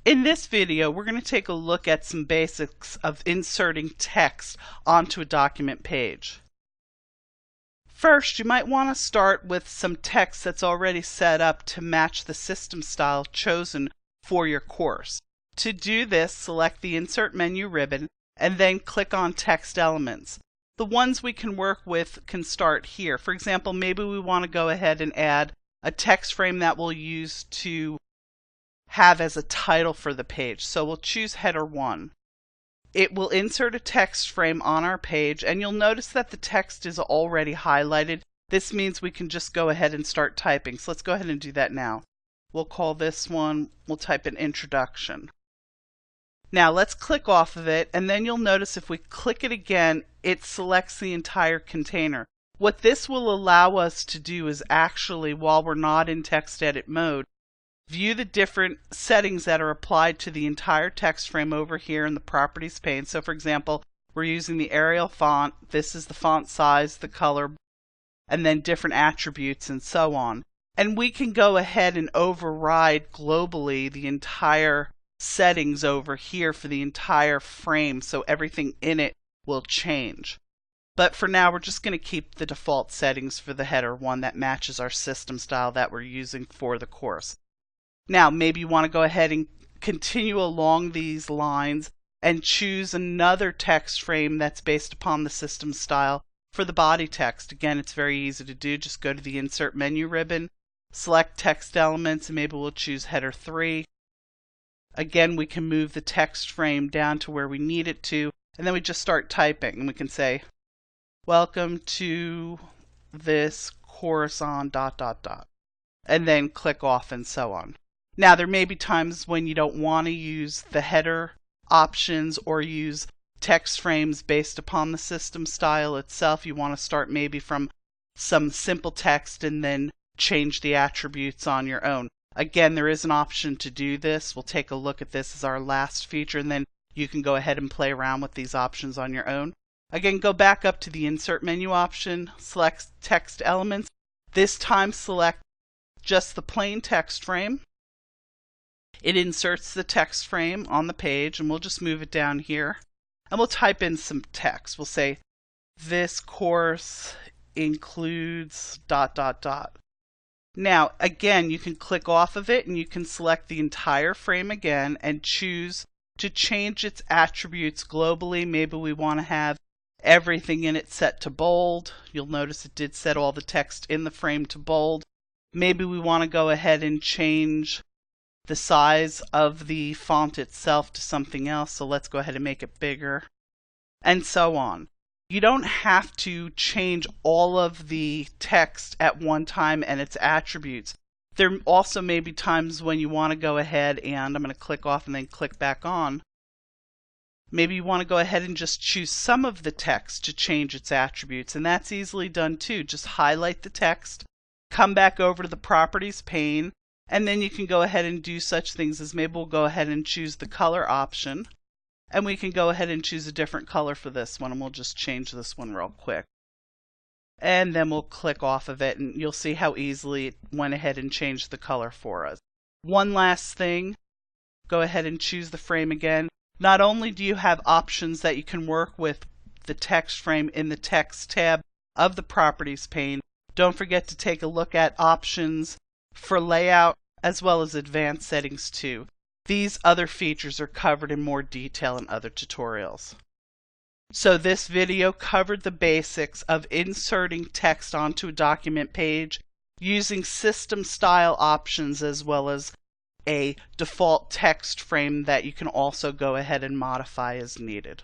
In this video, we're going to take a look at some basics of inserting text onto a document page. First, you might want to start with some text that's already set up to match the system style chosen for your course. To do this, select the Insert menu ribbon and then click on Text Elements. The ones we can work with can start here. For example, maybe we want to go ahead and add a text frame that we'll use to have as a title for the page. So we'll choose Header 1. It will insert a text frame on our page, and you'll notice that the text is already highlighted. This means we can just go ahead and start typing. So let's go ahead and do that now. We'll call this one, we'll type an introduction. Now let's click off of it, and then you'll notice if we click it again, it selects the entire container. What this will allow us to do is actually, while we're not in text edit mode, view the different settings that are applied to the entire text frame over here in the Properties pane. So for example, we're using the Arial font. This is the font size, the color, and then different attributes and so on. And we can go ahead and override globally the entire settings over here for the entire frame, so everything in it will change. But for now, we're just going to keep the default settings for the header one that matches our system style that we're using for the course. Now, maybe you want to go ahead and continue along these lines and choose another text frame that's based upon the system style for the body text. Again, it's very easy to do. Just go to the Insert menu ribbon, select Text Elements, and maybe we'll choose Header 3. Again, we can move the text frame down to where we need it to, and then we just start typing, and we can say, "Welcome to this course on ... and then click off and so on. Now, there may be times when you don't want to use the header options or use text frames based upon the system style itself. You want to start maybe from some simple text and then change the attributes on your own. Again, there is an option to do this. We'll take a look at this as our last feature, and then you can go ahead and play around with these options on your own. Again, go back up to the Insert menu option, select Text Elements. This time select just the plain text frame. It inserts the text frame on the page, and we'll just move it down here. And we'll type in some text. We'll say, "This course includes ... Now, again, you can click off of it and you can select the entire frame again and choose to change its attributes globally. Maybe we want to have everything in it set to bold. You'll notice it did set all the text in the frame to bold. Maybe we want to go ahead and change the size of the font itself to something else. So let's go ahead and make it bigger, and so on. You don't have to change all of the text at one time and its attributes. There also may be times when you want to go ahead and I'm going to click off and then click back on. Maybe you want to go ahead and just choose some of the text to change its attributes, and that's easily done too. Just highlight the text, come back over to the Properties pane, and then you can go ahead and do such things as maybe we'll go ahead and choose the color option. And we can go ahead and choose a different color for this one, and we'll just change this one real quick. And then we'll click off of it, and you'll see how easily it went ahead and changed the color for us. One last thing, go ahead and choose the frame again. Not only do you have options that you can work with the text frame in the Text tab of the Properties pane, don't forget to take a look at options for layout as well as advanced settings too. These other features are covered in more detail in other tutorials. So this video covered the basics of inserting text onto a document page using system style options as well as a default text frame that you can also go ahead and modify as needed.